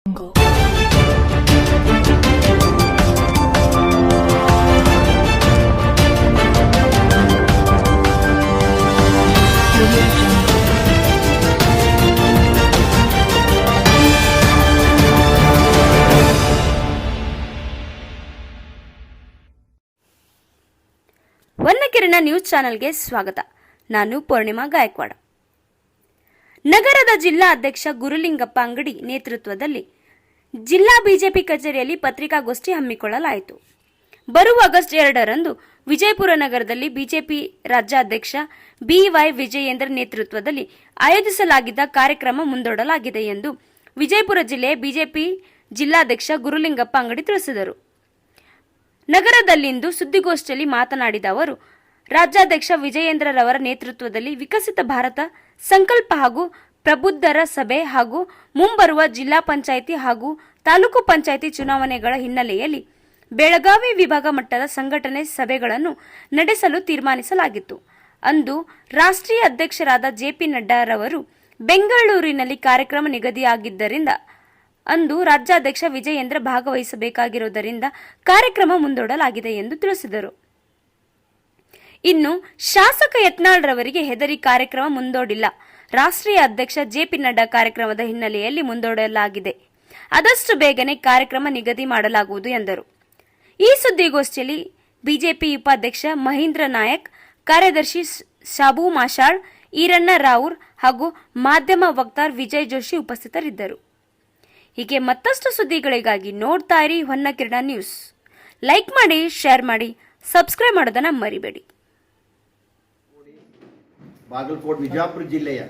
ವನ್ನಕಿರಣ news ಚಾನೆಲ್ಗೆ ಸ್ವಾಗತ. ನಾನು ಪೂರ್ಣಿಮಾ ಗಾಯಕ್ವಾಡ. ನಗರದ ಜಿಲ್ಲಾ ಅಧ್ಯಕ್ಷ ಗುರುಲಿಂಗಪ್ಪ ಅಂಗಡಿ ನೇತೃತ್ವದಲ್ಲಿ ಜಿಲ್ಲಾ ಬಿಜೆಪಿ ಕಚೇರಿಯಲ್ಲಿ ಪತ್ರಿಕಾಗೋಷ್ಠಿ ಹಮ್ಮಿಕೊಳ್ಳಲಾಯಿತು. ಬರುವ ಆಗಸ್ಟ್ 2ರಂದು ವಿಜಯಪುರ ನಗರದಲ್ಲಿ ಬಿಜೆಪಿ ರಾಜ್ಯಾಧ್ಯಕ್ಷ ಬಿವೈ ವಿಜಯೇಂದ್ರ ನೇತೃತ್ವದಲ್ಲಿ ಆಯೋಜಿಸಲಾಗಿದ್ದ ಕಾರ್ಯಕ್ರಮ ಮುಂದೂಡಲಾಗಿದೆ ಎಂದು ವಿಜಯಪುರ ಜಿಲ್ಲೆಯ ಬಿಜೆಪಿ ಜಿಲ್ಲಾಧ್ಯಕ್ಷ ಗುರುಲಿಂಗಪ್ಪ ಅಂಗಡಿ ತಿಳಿಸಿದರು. ನಗರದಲ್ಲಿಂದು ಸುದ್ದಿಗೋಷ್ಠಿಯಲ್ಲಿ ಮಾತನಾಡಿದ ಅವರು, ರಾಜ್ಯಾಧ್ಯಕ್ಷ ವಿಜಯೇಂದ್ರರವರ ನೇತೃತ್ವದಲ್ಲಿ ವಿಕಸಿತ ಭಾರತ ಸಂಕಲ್ಪ ಹಾಗೂ ಪ್ರಬುದ್ಧರ ಸಭೆ ಹಾಗೂ ಮುಂಬರುವ ಜಿಲ್ಲಾ ಪಂಚಾಯಿತಿ ಹಾಗೂ ತಾಲೂಕು ಪಂಚಾಯಿತಿ ಚುನಾವಣೆಗಳ ಹಿನ್ನೆಲೆಯಲ್ಲಿ ಬೆಳಗಾವಿ ವಿಭಾಗ ಮಟ್ಟದ ಸಂಘಟನೆ ಸಭೆಗಳನ್ನು ನಡೆಸಲು ತೀರ್ಮಾನಿಸಲಾಗಿತ್ತು. ಅಂದು ರಾಷ್ಟ್ರೀಯ ಅಧ್ಯಕ್ಷರಾದ ಜೆಪಿ ನಡ್ಡಾರವರು ಬೆಂಗಳೂರಿನಲ್ಲಿ ಕಾರ್ಯಕ್ರಮ ನಿಗದಿಯಾಗಿದ್ದರಿಂದ ಅಂದು ರಾಜ್ಯಾಧ್ಯಕ್ಷ ವಿಜಯೇಂದ್ರ ಭಾಗವಹಿಸಬೇಕಾಗಿರುವುದರಿಂದ ಕಾರ್ಯಕ್ರಮ ಮುಂದೂಡಲಾಗಿದೆ ಎಂದು ತಿಳಿಸಿದರು. ಇನ್ನು ಶಾಸಕ ಯತ್ನಾಳ್ರವರಿಗೆ ಹೆದರಿ ಕಾರ್ಯಕ್ರಮ ಮುಂದೂಡಿಲ್ಲ. ರಾಷ್ಟ್ರೀಯ ಅಧ್ಯಕ್ಷ ಜೆಪಿ ನಡ್ಡಾ ಕಾರ್ಯಕ್ರಮದ ಹಿನ್ನೆಲೆಯಲ್ಲಿ ಮುಂದೂಡಲಾಗಿದೆ. ಆದಷ್ಟು ಬೇಗನೆ ಕಾರ್ಯಕ್ರಮ ನಿಗದಿ ಮಾಡಲಾಗುವುದು ಎಂದರು. ಈ ಸುದ್ದಿಗೋಷ್ಠಿಯಲ್ಲಿ ಬಿಜೆಪಿ ಉಪಾಧ್ಯಕ್ಷ ಮಹೇಂದ್ರ ನಾಯಕ್, ಕಾರ್ಯದರ್ಶಿ ಶಾಬು ಮಾಷಾಳ್, ಈರಣ್ಣ ರಾವೂರ್ ಹಾಗೂ ಮಾಧ್ಯಮ ವಕ್ತಾರ ವಿಜಯ್ ಜೋಶಿ ಉಪಸ್ಥಿತರಿದ್ದರು. ಹೀಗೆ ಮತ್ತಷ್ಟು ಸುದ್ದಿಗಳಿಗಾಗಿ ನೋಡ್ತಾ ಇರಿ ಹೊನ್ನಕಿರಣ ನ್ಯೂಸ್. ಲೈಕ್ ಮಾಡಿ, ಶೇರ್ ಮಾಡಿ, ಸಬ್ಸ್ಕ್ರೈಬ್ ಮಾಡೋದನ್ನ ಮರಿಬೇಡಿ. ಬಾಗಲಕೋಟೆ ವಿಜಯಪುರ ಜಿಲ್ಲೆಯ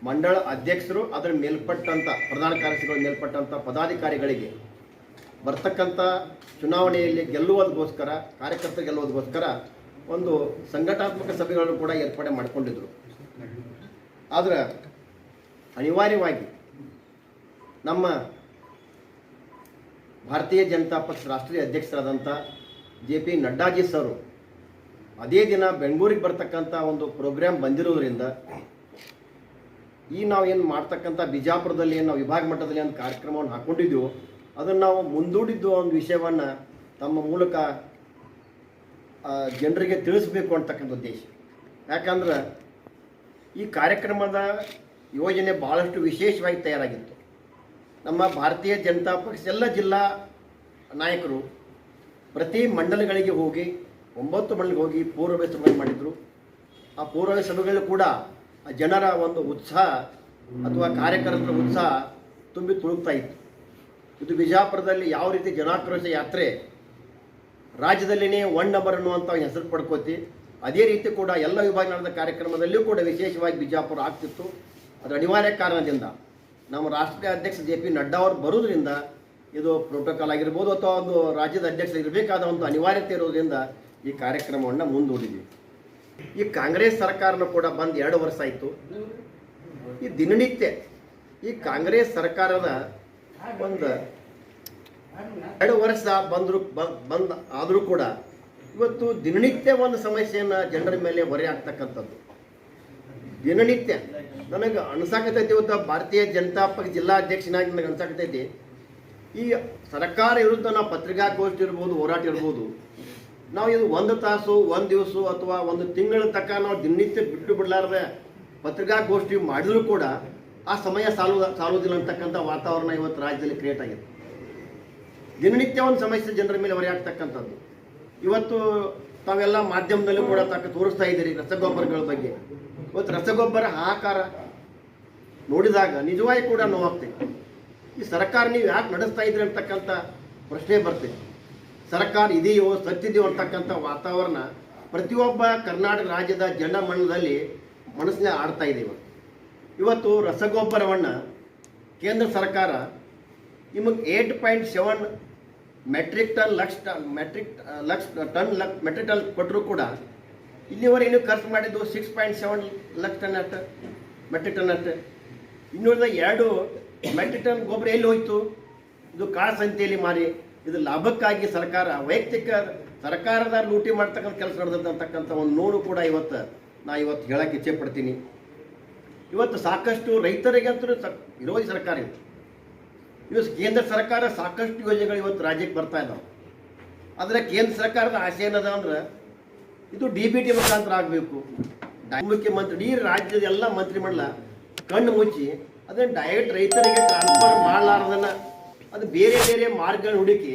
ಮಂಡಳ ಅಧ್ಯಕ್ಷರು, ಅದರ ಮೇಲ್ಪಟ್ಟಂತ ಪ್ರಧಾನ ಕಾರ್ಯದರ್ಶಿಗಳ ಮೇಲ್ಪಟ್ಟಂತ ಪದಾಧಿಕಾರಿಗಳಿಗೆ ಬರ್ತಕ್ಕಂಥ ಚುನಾವಣೆಯಲ್ಲಿ ಗೆಲ್ಲುವುದಕ್ಕೋಸ್ಕರ, ಕಾರ್ಯಕರ್ತರು ಗೆಲ್ಲುವುದಕ್ಕೋಸ್ಕರ ಒಂದು ಸಂಘಟನಾತ್ಮಕ ಸಭೆಗಳನ್ನು ಕೂಡ ಏರ್ಪಾಡು ಮಾಡಿಕೊಂಡಿದ್ರು. ಆದರೆ ಅನಿವಾರ್ಯವಾಗಿ ನಮ್ಮ ಭಾರತೀಯ ಜನತಾ ಪಕ್ಷ ರಾಷ್ಟ್ರೀಯ ಅಧ್ಯಕ್ಷರಾದಂಥ ಜೆ.ಪಿ. ನಡ್ಡಾಜಿ ಸರ್ ಅದೇ ದಿನ ಬೆಂಗಳೂರಿಗೆ ಬರ್ತಕ್ಕಂಥ ಒಂದು ಪ್ರೋಗ್ರಾಮ್ ಬಂದಿರೋದ್ರಿಂದ ನಾವು ಏನು ಮಾಡ್ತಕ್ಕಂಥ ಬಿಜಾಪುರದಲ್ಲಿ ಏನು ನಾವು ವಿಭಾಗ ಮಟ್ಟದಲ್ಲಿ ಒಂದು ಕಾರ್ಯಕ್ರಮವನ್ನು ಹಾಕ್ಕೊಂಡಿದ್ದೀವೋ ಅದನ್ನು ನಾವು ಮುಂದೂಡಿದ್ದು ಒಂದು ವಿಷಯವನ್ನು ತಮ್ಮ ಮೂಲಕ ಜನರಿಗೆ ತಿಳಿಸಬೇಕು ಅಂತಕ್ಕಂಥ ಉದ್ದೇಶ. ಯಾಕಂದ್ರೆ ಈ ಕಾರ್ಯಕ್ರಮದ ಯೋಜನೆ ಭಾಳಷ್ಟು ವಿಶೇಷವಾಗಿ ತಯಾರಾಗಿತ್ತು. ನಮ್ಮ ಭಾರತೀಯ ಜನತಾ ಪಕ್ಷ ಎಲ್ಲ ಜಿಲ್ಲಾ ನಾಯಕರು ಪ್ರತಿ ಮಂಡಲಗಳಿಗೆ ಹೋಗಿ 9 ಮಂಡಲಿಗೆ ಹೋಗಿ ಪೂರ್ವಭಾವಿ ಸಭೆಗಳು ಮಾಡಿದರು. ಆ ಪೂರ್ವಭಾವಿ ಸಭೆಗಳು ಕೂಡ ಜನರ ಒಂದು ಉತ್ಸಾಹ ಅಥವಾ ಕಾರ್ಯಕರ್ತರ ಉತ್ಸಾಹ ತುಂಬಿ ತುಳುಕ್ತಾ ಇತ್ತು. ಇದು ಬಿಜಾಪುರದಲ್ಲಿ ಯಾವ ರೀತಿ ಜನಾಕ್ರೋಶ ಯಾತ್ರೆ ರಾಜ್ಯದಲ್ಲಿನೇ 1 ನಂಬರ್ ಅನ್ನುವಂಥ ಹೆಸರು ಪಡ್ಕೋತಿ, ಅದೇ ರೀತಿ ಕೂಡ ಎಲ್ಲ ವಿಭಾಗ ನಡೆದ ಕಾರ್ಯಕ್ರಮದಲ್ಲಿಯೂ ಕೂಡ ವಿಶೇಷವಾಗಿ ಬಿಜಾಪುರ ಆಗ್ತಿತ್ತು. ಅದು ಅನಿವಾರ್ಯ ಕಾರಣದಿಂದ ನಮ್ಮ ರಾಷ್ಟ್ರೀಯ ಅಧ್ಯಕ್ಷ ಜೆ.ಪಿ. ನಡ್ಡಾ ಅವರು ಬರೋದ್ರಿಂದ ಇದು ಪ್ರೋಟೋಕಾಲ್ ಆಗಿರ್ಬೋದು ಅಥವಾ ಒಂದು ರಾಜ್ಯದ ಅಧ್ಯಕ್ಷ ಇರಬೇಕಾದ ಒಂದು ಅನಿವಾರ್ಯತೆ ಇರೋದ್ರಿಂದ ಈ ಕಾರ್ಯಕ್ರಮವನ್ನು ಮುಂದೂಡಿದ್ವಿ. ಈ ಕಾಂಗ್ರೆಸ್ ಸರ್ಕಾರನೂ ಕೂಡ ಬಂದು 2 ವರ್ಷ ಆಯಿತು. ಈ ದಿನನಿತ್ಯ ಈ ಕಾಂಗ್ರೆಸ್ ಸರ್ಕಾರದ ಒಂದು 2 ವರ್ಷ ಆದರೂ ಕೂಡ ಇವತ್ತು ದಿನನಿತ್ಯ ಒಂದು ಸಮಸ್ಯೆಯನ್ನು ಜನರ ಮೇಲೆ ಹೊರೆ ಆಗ್ತಕ್ಕಂಥದ್ದು. ದಿನನಿತ್ಯ ನನಗೆ ಅನ್ಸಾಕತೈತಿ, ಇವತ್ತು ಭಾರತೀಯ ಜನತಾ ಪಕ್ಷ ಜಿಲ್ಲಾಧ್ಯಕ್ಷನಾಗಿ ನನಗೆ ಅನ್ಸಾಕತೈತಿ, ಈ ಸರ್ಕಾರ ವಿರುದ್ಧ ನಾವು ಪತ್ರಿಕಾಗೋಷ್ಠಿ ಇರ್ಬೋದು, ಹೋರಾಟ ಇರ್ಬೋದು, ನಾವು ಇದು 1 ತಾಸು 1 ದಿವಸ ಅಥವಾ 1 ತಿಂಗಳ ತನಕ ನಾವು ದಿನನಿತ್ಯ ಬಿಟ್ಟು ಬಿಡಲಾರ್ದೆ ಪತ್ರಿಕಾಗೋಷ್ಠಿ ಮಾಡಿದರೂ ಕೂಡ ಆ ಸಮಯ ಸಾಲುವುದಿಲ್ಲ ಅಂತಕ್ಕಂಥ ವಾತಾವರಣ ಇವತ್ತು ರಾಜ್ಯದಲ್ಲಿ ಕ್ರಿಯೇಟ್ ಆಗಿದೆ. ದಿನನಿತ್ಯ ಒಂದು ಸಮಸ್ಯೆ ಜನರ ಮೇಲೆ ಹೊರೆ ಆಗ್ತಕ್ಕಂಥದ್ದು. ಇವತ್ತು ತಾವೆಲ್ಲ ಮಾಧ್ಯಮದಲ್ಲೂ ಕೂಡ ತೋರಿಸ್ತಾ ಇದ್ದೀರಿ ರಸಗೊಬ್ಬರಗಳ ಬಗ್ಗೆ. ಇವತ್ತು ರಸಗೊಬ್ಬರ ಹಾಹಾಕಾರ ನೋಡಿದಾಗ ನಿಜವಾಗಿ ಕೂಡ ನೋವಾಗ್ತೈತಿ. ಈ ಸರ್ಕಾರ ನೀವು ಯಾಕೆ ನಡೆಸ್ತಾ ಇದ್ರಿ ಅಂತಕ್ಕಂಥ ಪ್ರಶ್ನೆ ಬರ್ತೈತಿ. ಸರ್ಕಾರ ಇದೆಯೋ ಸತ್ತಿದೆಯೋ ಅಂತಕ್ಕಂಥ ವಾತಾವರಣ ಪ್ರತಿಯೊಬ್ಬ ಕರ್ನಾಟಕ ರಾಜ್ಯದ ಜನಮನದಲ್ಲಿ ಮನಸ್ಸಿನ ಆಡ್ತಾ ಇದೆ. ಇವತ್ತು ರಸಗೊಬ್ಬರವನ್ನು ಕೇಂದ್ರ ಸರ್ಕಾರ ನಿಮಗೆ 8.7 ಮೆಟ್ರಿಕ್ ಟನ್ ಕೊಟ್ಟರೂ ಕೂಡ ಇಲ್ಲಿವರೆಗೆ ನೀವು ಖರ್ಚು ಮಾಡಿದ್ದು 6.7 ಲಕ್ಷ ಟನ್ ಅಷ್ಟು ಮೆಟ್ರಿಕ್ ಟನ್ ಅಷ್ಟು. ಇನ್ನೂರದ 2 ಮೆಟ್ರಿಕ್ ಟನ್ ಗೊಬ್ಬರ ಎಲ್ಲಿ ಹೋಯ್ತು? ಇದು ಕಾಳಸಂತೆಯಲ್ಲಿ ಮಾರಿ ಇದು ಲಾಭಕ್ಕಾಗಿ ಸರ್ಕಾರ ವೈಯಕ್ತಿಕ ಸರ್ಕಾರದ ಲೂಟಿ ಮಾಡ್ತಕ್ಕಂಥ ಕೆಲಸ ನಡೆದಂತಕ್ಕಂಥ ಒಂದು ನೋಡು ಕೂಡ ಇವತ್ತು ಹೇಳಕ್ಕೆ ಇಚ್ಛೆ ಪಡ್ತೀನಿ. ಇವತ್ತು ಸಾಕಷ್ಟು ರೈತರಿಗಂತೂ ವಿರೋಧಿ ಸರ್ಕಾರ ಇದೆ. ಇವತ್ತು ಕೇಂದ್ರ ಸರ್ಕಾರ ಸಾಕಷ್ಟು ಯೋಜನೆಗಳು ಇವತ್ತು ರಾಜ್ಯಕ್ಕೆ ಬರ್ತಾ ಇದ್ದಾವೆ. ಆದರೆ ಕೇಂದ್ರ ಸರ್ಕಾರದ ಆಸೆ ಏನದ ಅಂದ್ರೆ ಇದು DBT ಮುಖಾಂತರ ಆಗಬೇಕು. ಮುಖ್ಯಮಂತ್ರಿ ಇಡೀ ರಾಜ್ಯದ ಎಲ್ಲ ಮಂತ್ರಿಮಂಡಲ ಕಣ್ಣು ಮುಚ್ಚಿ ಅದನ್ನು ಡೈರೆಕ್ಟ್ ರೈತರಿಗೆ ಟ್ರಾನ್ಸ್ಫರ್ ಮಾಡಲಾರ್ದನ್ನ ಅದು ಬೇರೆ ಬೇರೆ ಮಾರ್ಗಗಳನ್ನ ಹುಡುಕಿ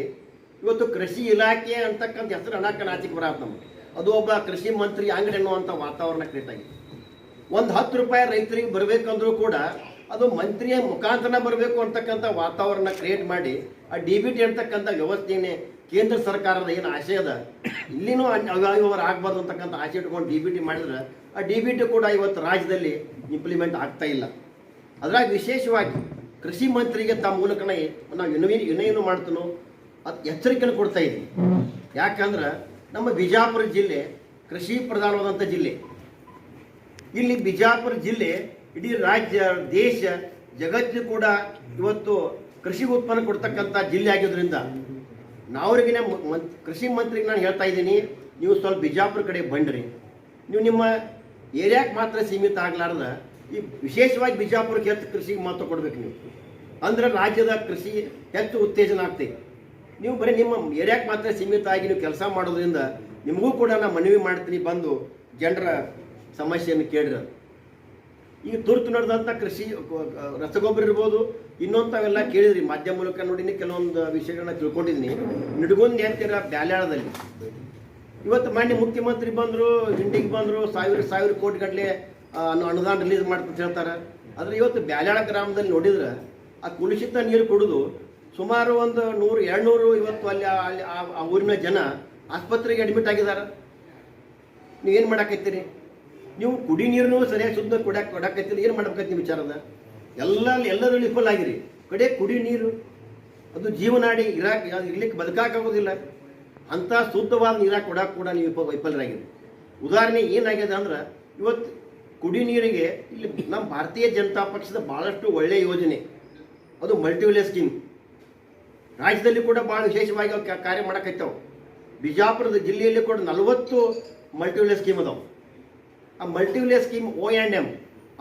ಇವತ್ತು ಕೃಷಿ ಇಲಾಖೆ ಅಂತಕ್ಕಂಥ ಹೆಸರು ಅನ್ನಕ್ಕೆ ನಾಚಿಕೆ ಬರತ್ತೆ ನಮಗೆ. ಅದು ಒಬ್ಬ ಕೃಷಿ ಮಂತ್ರಿ ಅಂಗಡಿ ಅನ್ನುವಂಥ ವಾತಾವರಣ ಕ್ರಿಯೇಟ್ ಆಗಿದೆ. ಒಂದು 10 ರೂಪಾಯಿ ರೈತರಿಗೆ ಬರಬೇಕಂದ್ರೂ ಕೂಡ ಅದು ಮಂತ್ರಿಯ ಮುಖಾಂತರ ಬರಬೇಕು ಅಂತಕ್ಕಂಥ ವಾತಾವರಣ ಕ್ರಿಯೇಟ್ ಮಾಡಿ ಆ DBT ಅಂತಕ್ಕಂಥ ವ್ಯವಸ್ಥೆಯನ್ನೇ ಕೇಂದ್ರ ಸರ್ಕಾರದ ಏನು ಆಶೆ ಅದ ಇಲ್ಲಿನೂ ಅವ್ಯವಹಾರ ಆಗಬಾರ್ದು ಅಂತಕ್ಕಂಥ ಆಸೆ ಇಟ್ಕೊಂಡು DBT ಮಾಡಿದ್ರೆ ಆ DBT ಕೂಡ ಇವತ್ತು ರಾಜ್ಯದಲ್ಲಿ ಇಂಪ್ಲಿಮೆಂಟ್ ಆಗ್ತಾ ಇಲ್ಲ. ಅದ್ರಾಗ ವಿಶೇಷವಾಗಿ ಕೃಷಿ ಮಂತ್ರಿಗೆ ತಮ್ಮ ಮೂಲಕನೇ ನಾವು ಏನು ಮಾಡ್ತೀನೋ ಅದು ಎಚ್ಚರಿಕೆಯನ್ನು ಕೊಡ್ತಾ ಇದ್ದೀವಿ. ಯಾಕಂದ್ರೆ ನಮ್ಮ ಬಿಜಾಪುರ ಜಿಲ್ಲೆ ಕೃಷಿ ಪ್ರಧಾನವಾದಂಥ ಜಿಲ್ಲೆ. ಇಲ್ಲಿ ಬಿಜಾಪುರ ಜಿಲ್ಲೆ ಇಡೀ ರಾಜ್ಯ ದೇಶ ಜಗತ್ತು ಕೂಡ ಇವತ್ತು ಕೃಷಿ ಉತ್ಪನ್ನ ಕೊಡ್ತಕ್ಕಂಥ ಜಿಲ್ಲೆ ಆಗಿರೋದ್ರಿಂದ ನಾವ್ರಿಗಿನ ಕೃಷಿ ಮಂತ್ರಿಗೆ ನಾನು ಹೇಳ್ತಾ ಇದ್ದೀನಿ, ನೀವು ಸ್ವಲ್ಪ ಬಿಜಾಪುರ ಕಡೆ ಬಂಡ್ರಿ. ನೀವು ನಿಮ್ಮ ಏರಿಯಾಕ್ಕೆ ಮಾತ್ರ ಸೀಮಿತ ಆಗಲಾರ್ದ ಈ ವಿಶೇಷವಾಗಿ ಬಿಜಾಪುರಕ್ಕೆ ಹೆಚ್ಚು ಕೃಷಿಗೆ ಮಹತ್ವ ಕೊಡ್ಬೇಕು. ನೀವು ಅಂದ್ರೆ ರಾಜ್ಯದ ಕೃಷಿ ಹೆಚ್ಚು ಉತ್ತೇಜನ ಆಗ್ತೈತೆ. ನೀವು ಬರೀ ನಿಮ್ಮ ಏರಿಯಾಕ್ಕೆ ಮಾತ್ರ ಸೀಮಿತ ಆಗಿ ನೀವು ಕೆಲಸ ಮಾಡೋದ್ರಿಂದ ನಿಮಗೂ ಕೂಡ ನಾನು ಮನವಿ ಮಾಡ್ತೀನಿ, ಬಂದು ಜನರ ಸಮಸ್ಯೆಯನ್ನು ಕೇಳಿರೋದು. ಈಗ ತುರ್ತು ನಡೆದಂಥ ಕೃಷಿ ರಸಗೊಬ್ಬರ ಇರ್ಬೋದು, ಇನ್ನೊಂಥವೆಲ್ಲ ಕೇಳಿದ್ರಿ ಮಾಧ್ಯಮ ಮೂಲಕ ನೋಡಿನಿ, ಕೆಲವೊಂದು ವಿಷಯಗಳನ್ನ ತಿಳ್ಕೊಂಡಿದ್ದೀನಿ. ನಿಡ್ಗೊಂಡು ಹೇಳ್ತೀರ ಬ್ಯಾಲ್ಯಾಳದಲ್ಲಿ ಇವತ್ತು ಮಾನ್ಯ ಮುಖ್ಯಮಂತ್ರಿ ಬಂದರು, ಹಿಂಡಿಗೆ ಬಂದರು, ಸಾವಿರ ಕೋಟಿ ಗಟ್ಟಲೆ ಅನುದಾನ ರಿಲೀಸ್ ಮಾಡ್ತಂತ ಹೇಳ್ತಾರೆ. ಆದರೆ ಇವತ್ತು ಬ್ಯಾಲ್ಯಾಳ ಗ್ರಾಮದಲ್ಲಿ ನೋಡಿದ್ರೆ ಆ ಕುಲುಷಿತ ನೀರು ಕುಡಿದು ಸುಮಾರು ಒಂದು 100-200 ಇವತ್ತು ಅಲ್ಲಿ ಆ ಊರಿನ ಜನ ಆಸ್ಪತ್ರೆಗೆ ಅಡ್ಮಿಟ್ ಆಗಿದ್ದಾರೆ. ನೀವೇನು ಮಾಡಾಕತ್ತೀರಿ? ನೀವು ಕುಡಿ ನೀರನ್ನು ಸರಿಯಾಗಿ ಶುದ್ಧ ಕೊಡಾಕತ್ತೀರಿ. ಏನು ಮಾಡ್ಬೇಕಂತ ನೀವು ವಿಚಾರದ ಎಲ್ಲದರಲ್ಲಿ ವಿಫಲ ಆಗಿರಿ. ಕಡೆ ಕುಡಿ ನೀರು ಅದು ಜೀವನಾಡಿ ಇರ್ಲಿಕ್ಕೆ ಬದುಕಾಗೋದಿಲ್ಲ. ಅಂಥ ಶುದ್ಧವಾದ ನೀರಾಗಿ ಕೊಡಕ್ಕೆ ಕೂಡ ನೀವು ವೈಫಲ್ಯರಾಗಿರಿ. ಉದಾಹರಣೆ ಏನಾಗಿದೆ ಅಂದ್ರೆ ಇವತ್ತು ಕುಡಿ ನೀರಿಗೆ ಇಲ್ಲಿ ನಮ್ಮ ಭಾರತೀಯ ಜನತಾ ಪಕ್ಷದ ಭಾಳಷ್ಟು ಒಳ್ಳೆಯ ಯೋಜನೆ, ಅದು ಮಲ್ಟಿವಿಲೇಜ್ ಸ್ಕೀಮ್. ರಾಜ್ಯದಲ್ಲಿ ಕೂಡ ಭಾಳ ವಿಶೇಷವಾಗಿ ಕಾರ್ಯ ಮಾಡಕೈತಾವೆ. ಬಿಜಾಪುರದ ಜಿಲ್ಲೆಯಲ್ಲಿ ಕೂಡ 40 ಮಲ್ಟಿವಿಲೇಜ್ ಸ್ಕೀಮ್ ಅದಾವೆ. ಆ multi village scheme O&M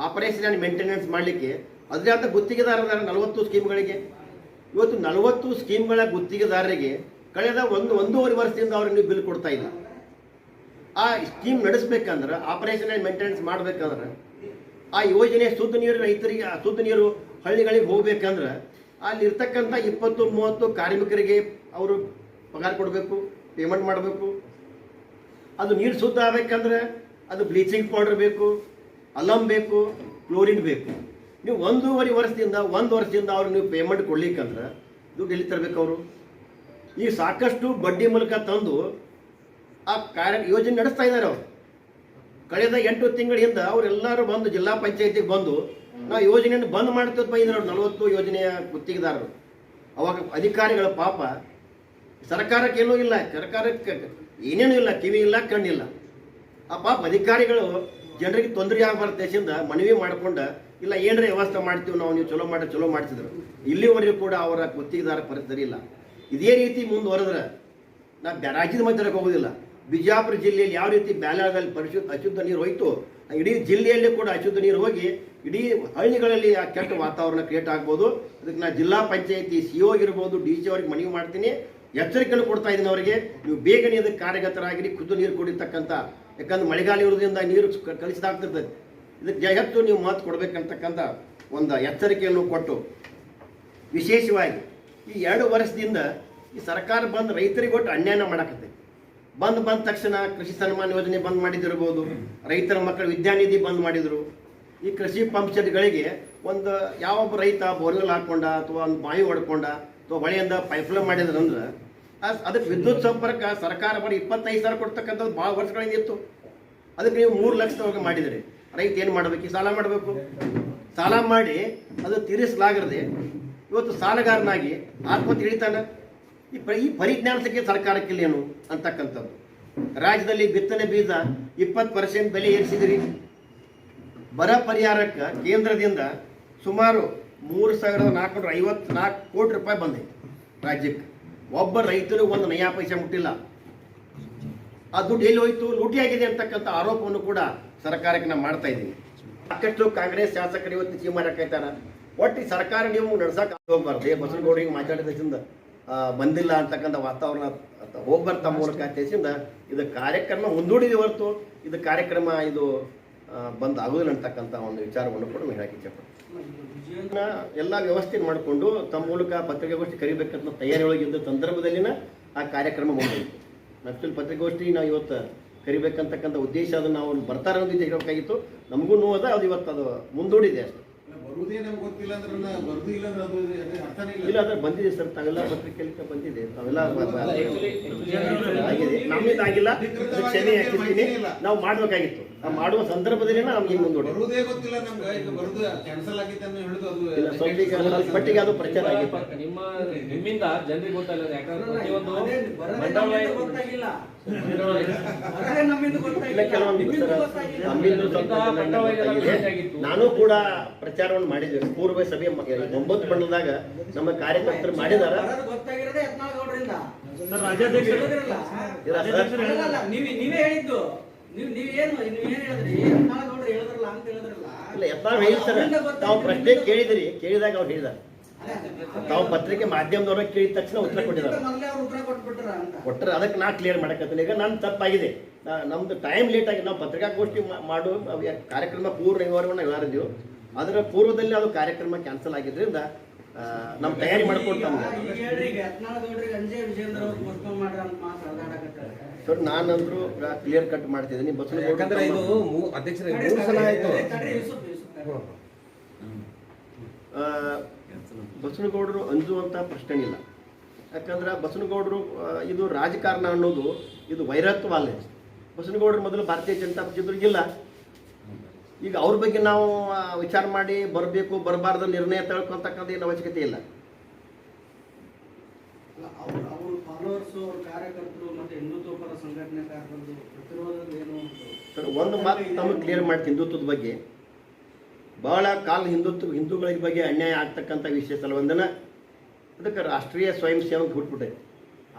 operation and maintenance ಮಾಡಲಿಕ್ಕೆ ಅದರ ಅಂತ ಗುತ್ತಿಗೆದಾರದಾರ 40 ಸ್ಕೀಮ್ಗಳಿಗೆ. ಇವತ್ತು 40 ಸ್ಕೀಮ್ಗಳ ಗುತ್ತಿಗೆದಾರರಿಗೆ ಕಳೆದ ಒಂದೂವರೆ ವರ್ಷದಿಂದ ಅವ್ರಿಗೆ ನೀವು ಬಿಲ್ ಕೊಡ್ತಾ ಇಲ್ಲ. ಆ ಸ್ಕೀಮ್ ನಡೆಸ್ಬೇಕಂದ್ರೆ, ಆಪರೇಷನ್ ಆ್ಯಂಡ್ ಮೇಂಟೆನೆನ್ಸ್ ಮಾಡಬೇಕಂದ್ರೆ, ಆ ಯೋಜನೆ ಶುದ್ಧ ನೀರು ರೈತರಿಗೆ ಶುದ್ಧ ನೀರು ಹಳ್ಳಿಗಳಿಗೆ ಹೋಗ್ಬೇಕಂದ್ರೆ ಅಲ್ಲಿ ಇರ್ತಕ್ಕಂಥ 20-30 ಕಾರ್ಮಿಕರಿಗೆ ಅವರು ಪಗಾರ ಕೊಡಬೇಕು, ಪೇಮೆಂಟ್ ಮಾಡಬೇಕು. ಅದು ನೀರು ಶುದ್ಧ ಆಗಬೇಕಂದ್ರೆ ಅದು ಬ್ಲೀಚಿಂಗ್ ಪೌಡರ್ ಬೇಕು, ಅಲಮ್ ಬೇಕು, ಕ್ಲೋರಿನ್ ಬೇಕು. ನೀವು ಒಂದೂವರೆ ವರ್ಷದಿಂದ ಅವ್ರಿಗೆ ನೀವು ಪೇಮೆಂಟ್ ಕೊಡ್ಲಿಕ್ಕಂದ್ರೆ ದುಡ್ಡು ಎಲ್ಲಿ ತರಬೇಕು ಅವರು? ಈ ಸಾಕಷ್ಟು ಬಡ್ಡಿ ಮೂಲಕ ತಂದು ಆ ಯೋಜನೆ ನಡೆಸ್ತಾ ಇದ್ದಾರೆ. ಅವರು ಕಳೆದ 8 ತಿಂಗಳಿಂದ ಅವರೆಲ್ಲರೂ ಬಂದು ಜಿಲ್ಲಾ ಪಂಚಾಯತಿಗೆ ಬಂದು ನಾವು ಯೋಜನೆಯನ್ನು ಬಂದ್ ಮಾಡ್ತೀವಿ ಬೈದ್ರು 40 ಯೋಜನೆಯ ಗುತ್ತಿಗೆದಾರರು. ಅವಾಗ ಅಧಿಕಾರಿಗಳ ಪಾಪ ಸರ್ಕಾರಕ್ಕೆ ಏನೂ ಇಲ್ಲ, ಸರ್ಕಾರಕ್ಕೆ ಏನೇನೂ ಇಲ್ಲ, ಕಿವಿ ಇಲ್ಲ, ಕಣ್ಣಿಲ್ಲ. ಆ ಪಾಪ ಅಧಿಕಾರಿಗಳು ಜನರಿಗೆ ತೊಂದರೆ ಆಗಬಾರ್ದು ದೇಶದಿಂದ ಮನವಿ ಮಾಡ್ಕೊಂಡು ಇಲ್ಲ ಏನರ ವ್ಯವಸ್ಥೆ ಮಾಡ್ತೀವಿ ನಾವು, ನೀವು ಚಲೋ ಮಾಡ್ತಿದ್ರು. ಇಲ್ಲಿವರೆಗೂ ಕೂಡ ಅವರ ಗುತ್ತಿಗೆದಾರ ಪರಿಸ್ಥಿತಿ ಇಲ್ಲ. ಇದೇ ರೀತಿ ಮುಂದುವರೆದ್ರೆ ನಾ ರಾಜ್ಯದ ಮಧ್ಯಕ್ಕೆ ಹೋಗೋದಿಲ್ಲ. ಬಿಜಾಪುರ ಜಿಲ್ಲೆಯಲ್ಲಿ ಯಾವ ರೀತಿ ಬ್ಯಾಲ್ಯಾಳದಲ್ಲಿ ಅಶುದ್ಧ ನೀರು ಹೋಯ್ತು, ಇಡೀ ಜಿಲ್ಲೆಯಲ್ಲಿ ಕೂಡ ಅಶುದ್ಧ ನೀರು ಹೋಗಿ ಇಡೀ ಹಳ್ಳಿಗಳಲ್ಲಿ ಆ ಕೆಟ್ಟ ವಾತಾವರಣ ಕ್ರಿಯೇಟ್ ಆಗ್ಬೋದು. ಅದಕ್ಕೆ ನಾನು ಜಿಲ್ಲಾ ಪಂಚಾಯತಿ CO ಇರ್ಬೋದು, DC ಅವ್ರಿಗೆ ಮನವಿ ಮಾಡ್ತೀನಿ, ಎಚ್ಚರಿಕೆಯನ್ನು ಕೊಡ್ತಾ ಇದ್ದೀನಿ ಅವರಿಗೆ. ನೀವು ಬೇಗನೆ ಅದಕ್ಕೆ ಕಾರ್ಯಗತರಾಗಿರಿ, ಖುದ್ದು ನೀರು ಕುಡಿತಕ್ಕಂಥ. ಯಾಕಂದ್ರೆ ಮಳೆಗಾಲ ಇರೋದ್ರಿಂದ ನೀರು ಕಲಿಸಿದಾಗ್ತಿರ್ತದೆ. ಇದಕ್ಕೆ ಹೆಚ್ಚು ನೀವು ಮಹತ್ವ ಕೊಡಬೇಕಂತಕ್ಕಂಥ ಒಂದು ಎಚ್ಚರಿಕೆಯನ್ನು ಕೊಟ್ಟು, ವಿಶೇಷವಾಗಿ ಈ 2 ವರ್ಷದಿಂದ ಈ ಸರ್ಕಾರ ಬಂದು ರೈತರಿಗೆ ಒಟ್ಟು ಅನ್ಯಾಯ ಮಾಡಕತ್ತೆ. ಬಂದ ತಕ್ಷಣ ಕೃಷಿ ಸನ್ಮಾನ ಯೋಜನೆ ಬಂದ್ ಮಾಡಿದಿರ್ಬೋದು, ರೈತರ ಮಕ್ಕಳ ವಿದ್ಯಾನಿಧಿ ಬಂದ್ ಮಾಡಿದರು. ಈ ಕೃಷಿ ಪಂಪ್ ಸೆಟ್ಗಳಿಗೆ ಒಂದು ಯಾವೊಬ್ಬ ರೈತ ಬೋರ್ವೆಲ್ ಹಾಕ್ಕೊಂಡ ಅಥವಾ ಒಂದು ಬಾವಿ ಹೊಡ್ಕೊಂಡ ಅಥವಾ ಹೊಳೆಯಿಂದ ಪೈಪ್ಲೈನ್ ಮಾಡಿದ್ರಂದ್ರೆ ಅದಕ್ಕೆ ವಿದ್ಯುತ್ ಸಂಪರ್ಕ ಸರ್ಕಾರ ಬರೀ 25,000 ಕೊಡ್ತಕ್ಕಂಥದ್ದು ಭಾಳ ವರ್ಷಗಳಿಂದ ಇತ್ತು. ಅದಕ್ಕೆ ನೀವು 3 ಲಕ್ಷದವರೆಗೆ ಮಾಡಿದಿರಿ. ರೈತ ಏನು ಮಾಡಬೇಕು? ಸಾಲ ಮಾಡಬೇಕು. ಸಾಲ ಮಾಡಿ ಅದು ತೀರಿಸಲಾಗದೆ ಇವತ್ತು ಸಾಲಗಾರನಾಗಿ ಆತ್ಮಹತ್ಯೆ ಹಿಡಿತಾನೆ. ಈ ಪರಿಜ್ಞಾನ ಸಂಖ್ಯೆ ಸರ್ಕಾರಕ್ಕಿಲ್ಲೇನು ಅಂತಕ್ಕಂಥದ್ದು. ರಾಜ್ಯದಲ್ಲಿ ಬಿತ್ತನೆ ಬೀಜ 20% ಬೆಲೆ ಏರಿಸಿದಿರಿ. ಬರ ಪರಿಹಾರಕ್ಕೆ ಕೇಂದ್ರದಿಂದ ಸುಮಾರು 3,454 ಕೋಟಿ ರೂಪಾಯಿ ಬಂದೈತೆ ರಾಜ್ಯಕ್ಕೆ. ಒಬ್ಬ ರೈತನಿಗೆ ಒಂದು ನಯಾ ಪೈಸೆ ಮುಟ್ಟಿಲ್ಲ. ಆ ದುಡ್ಡು ಎಲ್ಲಿ ಹೋಯ್ತು? ಲೂಟಿಯಾಗಿದೆ ಅಂತಕ್ಕಂಥ ಆರೋಪವನ್ನು ಕೂಡ ಸರ್ಕಾರಕ್ಕೆ ನಾವು ಮಾಡ್ತಾ ಇದ್ದೀವಿ. ಸಾಕಷ್ಟು ಕಾಂಗ್ರೆಸ್ ಶಾಸಕರು ಇವತ್ತು ಚೀಮಾರಕ್ಕಾಯ್ತಾರ. ಒಟ್ಟು ಈ ಸರ್ಕಾರ ನೀವು ನಡ್ಸಕ್ಕೆ ಹೋಗ್ಬಾರ್ದು. ಬಸವನಗೌಡರಿಗೆ ಮಾತಾಡಿದ್ರಿಂದ ಬಂದಿಲ್ಲ ಅಂತಕ್ಕಂಥ ವಾತಾವರಣ ಹೋಗ್ಬರ್ತ ಮೂಲಕ ತಿಳಿಸಿಂದ ಇದು ಕಾರ್ಯಕ್ರಮ ಮುಂದೂಡಿದೆ ಹೊರತು ಇದು ಕಾರ್ಯಕ್ರಮ ಇದು ಬಂದ್ ಆಗೋದಿಲ್ಲ ಅಂತಕ್ಕಂಥ ಒಂದು ವಿಚಾರವನ್ನು ಕೂಡ ಹೇಳಕ್ಕೆ ಇಷ್ಟಪಡ್ತೀನಿ. ಎಲ್ಲ ವ್ಯವಸ್ಥೆ ಮಾಡಿಕೊಂಡು ತಮ್ಮ ಮೂಲಕ ಪತ್ರಿಕಾಗೋಷ್ಠಿ ಕರಿಬೇಕಂತ ತಯಾರಿಯೊಳಗಿದ್ದ ಸಂದರ್ಭದಲ್ಲಿನ ಆ ಕಾರ್ಯಕ್ರಮ ಮುಂದೂಡಿತು. ಆ್ಯಕ್ಚುಲಿ ಪತ್ರಿಕಾಗೋಷ್ಠಿ ನಾವು ಇವತ್ತು ಕರಿಬೇಕಂತಕ್ಕಂಥ ಉದ್ದೇಶ ಅದನ್ನು ನಾವು ಬರ್ತಾರೆ ಅನ್ನೋದು ಹೇಳಬೇಕಾಗಿತ್ತು. ನಮಗೂ ನೋವು ಅದು ಇವತ್ತು ಅದು ಮುಂದೂಡಿದೆ ಅಷ್ಟೇ. ಇಲ್ಲ ಅದ್ರ ಬಂದಿದೆ ಸರ್, ತಾವೆಲ್ಲ ಪತ್ರಿಕೆಯಲ್ಲಿ ಬಂದಿದೆ, ತಾವೆಲ್ಲ ಆಗಿದೆ, ನಮ್ಮಿಂದ ಆಗಿಲ್ಲ, ಕ್ಷಮೆ ಹಾಕಿರ್ತೀನಿ. ನಾವು ಮಾಡಬೇಕಾಗಿತ್ತು, ನಾವು ಮಾಡುವ ಸಂದರ್ಭದಲ್ಲಿ ನಮ್ಗೆ ಮುಂದೂಡಿ ಪಟ್ಟಿಗೆ ಅದು ಪ್ರಚಾರ ಆಗಿತ್ತು. ನಿಮ್ಮಿಂದ ಜನರಿಗೆ ಗೊತ್ತಾಗಲ್ಲ, ಯಾಕಂದ್ರೆ ಪ್ರತಿಯೊಂದು ನಾನು ಕೂಡ ಪ್ರಚಾರವನ್ನು ಮಾಡಿದ್ದೇನೆ. ಪೂರ್ವ ಸಭೆ 9 ಮಂಡಲದಾಗ ನಮ್ಮ ಕಾರ್ಯಕರ್ತರು ಮಾಡಿದಾರ. ಇಲ್ಲ ಯತ್ನಾಳ್ ಹೇಳಿ ಸರ್, ತಾವು ಪ್ರಶ್ನೆ ಕೇಳಿದ್ರಿ, ಕೇಳಿದಾಗ ಅವ್ರು ಹೇಳಿದಾರೆ. ತಾವು ಪತ್ರಿಕೆ ಮಾಧ್ಯಮದವ್ರ ಕೇಳಿದ ತಕ್ಷಣ ಉತ್ತರ ಕೊಟ್ಟಿದ್ದಾರೆ, ಕೊಟ್ಟರೆ ಅದಕ್ಕೆ ನಾ ಕ್ಲಿಯರ್ ಮಾಡಕತ್ತೀನಿ. ಈಗ ನಾನು ತಪ್ಪಾಗಿದೆ, ನಮ್ದು ಟೈಮ್ ಲೇಟ್ ಆಗಿ ನಾವು ಪತ್ರಿಕಾಗೋಷ್ಠಿ ಮಾಡುವ ಕಾರ್ಯಕ್ರಮ ಪೂರ್ವ ನಿವಾರಣೆ ಹೇಳಿದ್ವಿ. ಅದರ ಪೂರ್ವದಲ್ಲಿ ಅದು ಕಾರ್ಯಕ್ರಮ ಕ್ಯಾನ್ಸಲ್ ಆಗಿದ್ರಿಂದ ನಮ್ಮ ತಯಾರಿ ಮಾಡ್ಕೊಡ್ತಾನೆ ಸರ್. ನಾನಂದ್ರು ಕ್ಲಿಯರ್ ಕಟ್ ಮಾಡ್ತಿದ್ದೀನಿ. ಬಸವನಗೌಡರು ಅಂಜುವಂಥ ಪ್ರಶ್ನೆ ಇಲ್ಲ. ಯಾಕಂದ್ರೆ ಬಸವನಗೌಡರು ಇದು ರಾಜಕಾರಣ ಅನ್ನೋದು ಇದು ವೈರತ್ವ ಅಲ್ಲ. ಬಸವನಗೌಡರು ಮೊದಲು ಭಾರತೀಯ ಜನತಾ ಪಕ್ಷದವ್ರಿಗಿಲ್ಲ. ಈಗ ಅವ್ರ ಬಗ್ಗೆ ನಾವು ವಿಚಾರ ಮಾಡಿ ಬರಬೇಕು ಬರಬಾರ್ದು ನಿರ್ಣಯ ತಗೊಳ್ಕೊಂತಕ್ಕಂಥ ಏನು ಅವಶ್ಯಕತೆ ಇಲ್ಲ. ಸರ್ ಒಂದು ಮಾತು ನಮಗೆ ಕ್ಲಿಯರ್ ಮಾಡ್ತೀನಿ ಹಿಂದುತ್ವದ ಬಗ್ಗೆ. ಬಹಳ ಕಾಲ ಹಿಂದೂಗಳ ಬಗ್ಗೆ ಅನ್ಯಾಯ ಆಗ್ತಕ್ಕಂಥ ವಿಷಯ ಸಲುವಂದನ ಅದಕ್ಕೆ ರಾಷ್ಟ್ರೀಯ ಸ್ವಯಂ ಸೇವಕ ಹುಟ್ಬಿಟ್ಟೈತೆ.